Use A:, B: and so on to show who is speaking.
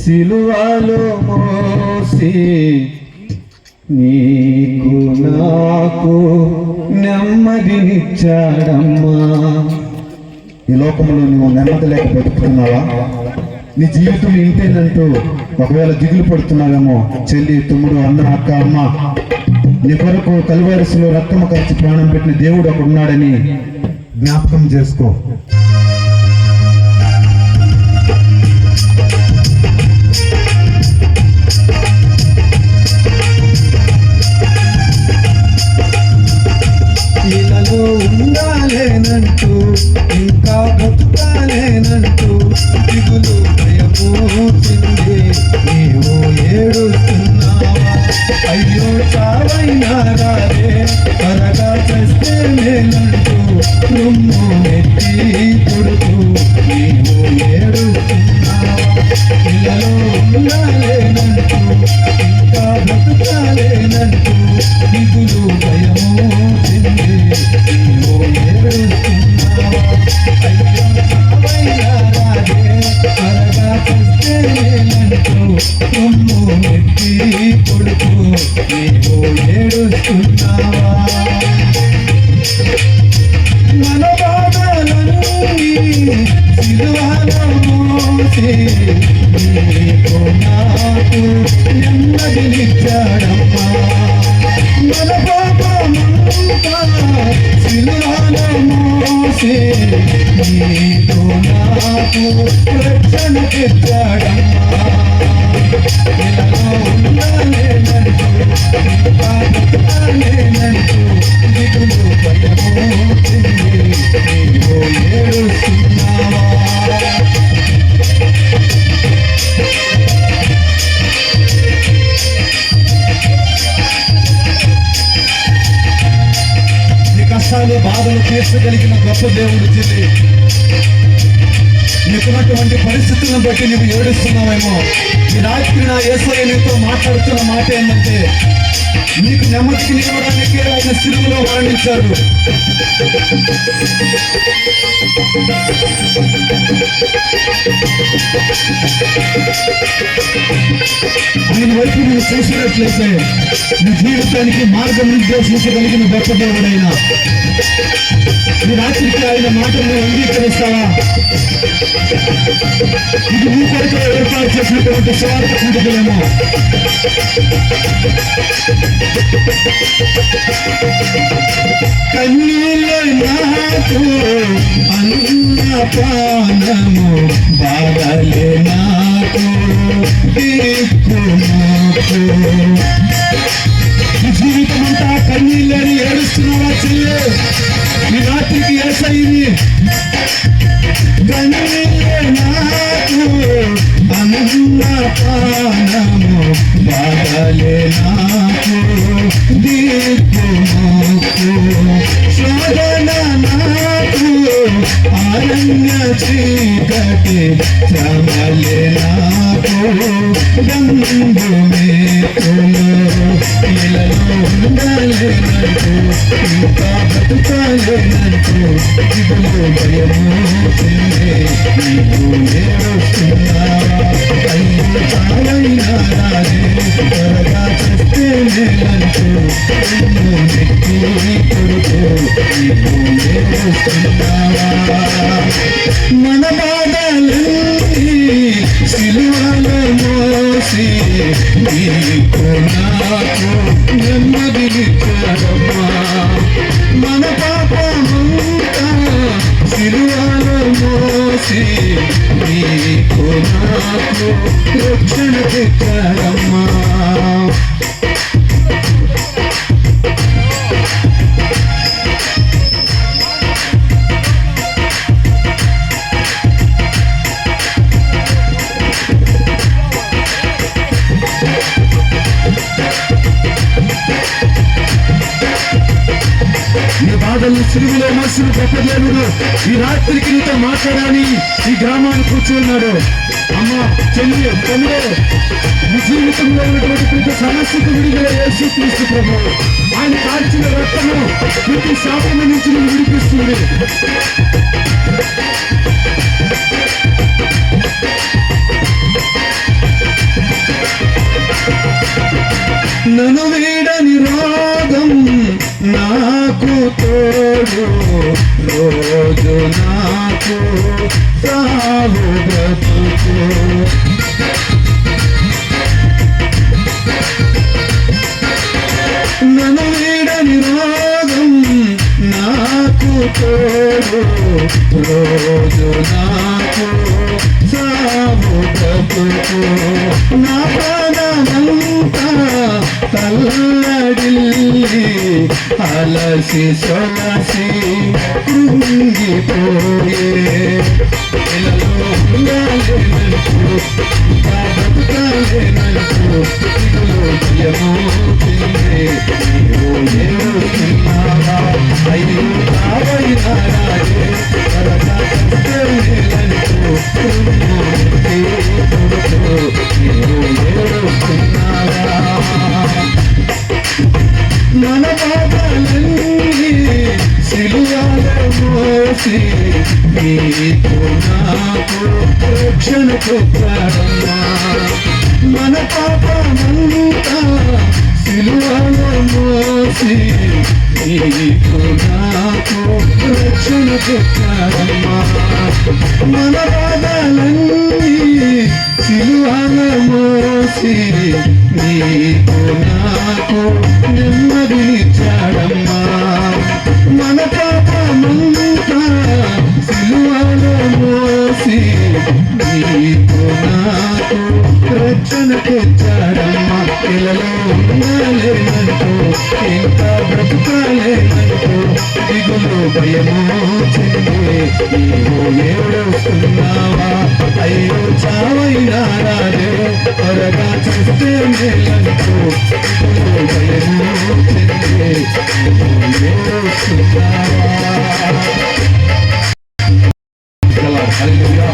A: సిలువలో మోసి నీకు నాకు నెమ్మదినిచ్చాడమ్మా. ఈ లోకంలో నువ్వు నెమ్మది లేక బతుకుతున్నావా? నీ జీవితం ఇంతేనంటూ ఒకవేళ దిగులు పడుతున్నావేమో, చెల్లి, తమ్ముడు, అన్న, అక్క, అమ్మ, నీ కొరకు కలువరిసిలో రక్తము ఖర్చు ప్రాణం పెట్టిన దేవుడు అక్కడ ఉన్నాడని జ్ఞాపకం చేసుకో. ఇలాలో ఉండాలేనంటూ, ఇంకా బతుకాలేనంటూ దిగులు భయము చెంది నీవు ఏడుస్తున్నావా? అయ్యో చావైనా రాదే, త్వరగా చేస్తే మేలంటూ రొమ్ము ఎత్తి కొడుతూ నీవు ఏడుస్తున్నావా? ఇలాలో ఉండాలేనంటూ, ఇంకా బతుకాలేనంటూ దిగులు భయము చెంది నీవు ఏడుస్తున్నావా? అయ్యో చావైనా రాదే, త్వరగా చేస్తే మేలంటూ రొమ్ము ఎత్తి కొడుతూ నీవు ఏడుస్తున్నావా? మన బాధలన్నీ సిలువలో మోసి నీకు నాకు నెమ్మదినిచ్చాడమ్మా. మన పాపమంతా సిలువలో మోసి నీకు నాకు రక్షణ తెచ్చాడమ్మా. ఇలాలో ఉండాలేనంటూ, ఇంకా బతకాలేనంటూ దిగులు భయము చెంది నీవు ఏడుస్తున్నావా? నీ కష్టాలు బాధలు తీర్చగలిగిన గొప్ప దేవుడు చెల్లి. నీకున్నటువంటి పరిస్థితులను బట్టి నువ్వు ఏడుస్తున్నావేమో. ఈ రాత్రి నా యేసయ్య నీతో మాట్లాడుతున్న మాట ఏంటంటే, నీకు నెమ్మదికి నిలవడానికి ఆయన సిలువలో మరణించారు. ఆయన వైపు నువ్వు చూసినట్లయితే నీ జీవితానికి మార్గం నిర్దేశించగలిగిన గొప్ప దేవుడైనా ఈ రాత్రికి ఆయన మాటలను అంగీకరిస్తావా? ఇది నీ కొరకు ఏర్పాటు చేసినటువంటి స్వార్థ కూడికలేమో. కన్నీళ్ళ నాకు అన్న ప్రాణము, బాధలే నాకు దిక్కు నాకు. ఈ జీవితం అంతా కన్నీళ్ళని ఏడుస్తున్నావా చెల్లె? ఈ రాత్రికి యేసయ్యని కన్నీళ్ళే నాకు అన్న ప్రాణము, బాధలే నాకు దిక్కు నాకు. శోధన నాకు అరణ్య చీకటి, శ్రమలే నాకు బంధు మేకులు. ఇలాలో ఉండాలేనంటూ, ఇంకా బతుకాలేనంటూ దిగులు భయము చెంది నీవు ఏడుస్తున్నావా? అయ్యో చావైనా రాదే, త్వరగా చేస్తే మేలంటూ రొమ్ము ఎత్తి కొడుతూ నీవు ఏడుస్తున్నావా? మన బాధలన్నీ సిలువలో మోసి నీకు నాకు నెమ్మదినిచ్చాడమ్మా. మన పాపమంతా సిలువలో మోసి నీకు నాకు రక్షణ తెచ్చాడమ్మా. నీ బాధలు సిలువలో మోసిన గొప్ప దేవుడు ఈ రాత్రికి నీతో మాట్లాడాలని ఈ గ్రామాన్ని కూర్చున్నాడు. అమ్మ, చెల్లి, తమ్ముడు, నీ జీవితంలో ఉన్నటువంటి ప్రతి సమస్యకు విడుదల యేసుక్రీస్తు ప్రభువు. ఆయన కాల్చిన రక్తము ప్రతి శాపము నుంచి నువ్వు విడిపిస్తుంది. నాకు సాగు బ్రతుకు. నన్ను వీడని రోగం నాకు తోడు, రోజు నాకు సాగు బ్రతుకు. నా ప్రాణమంతా తల్లడిల్లి అలసి సొలసి కృంగిపోయే, ఇలాలో ఉండాలేనంటూ ఇంకా బతుకాలేనంటూ దిగులు భయమవుతుంది. నీవు ఏడుస్తున్నావా అయ్యో కావైనా రాజే, త్వరగా కష్టమేలంటూ కృంగి కొడుతూ నీవు ఏడుస్తున్నావా. మన పాపాలన్నీ సిలువలో మోసి నీకు నాకు రక్షణ పెట్టాడమ్మా. మన పాపమంతా సిలువలో మోసి నీకు నాకు రక్షణ పెట్టాడమ్మా. మన బాధలన్నీ సిలువలో మోసి నీకు నాకు నెమ్మదినిచ్చాడమ్మా. మన పాపమంతా సిలువలో మోసి నీకు నాకు రక్షణ తెచ్చాడమ్మా. ఇలాలో ఉండలేనంటూ ఇంకా బ్రతుకాలేనంటూ దిగులు భయమోచింది. నీవు ఏడుస్తున్నావా అయ్యో చావైనా రాజే, త్వరగా చూస్తే మేలంటూ దిగులు భయమోచింది. నీవు ఏడుస్తున్నావా. హల్లెలూయా.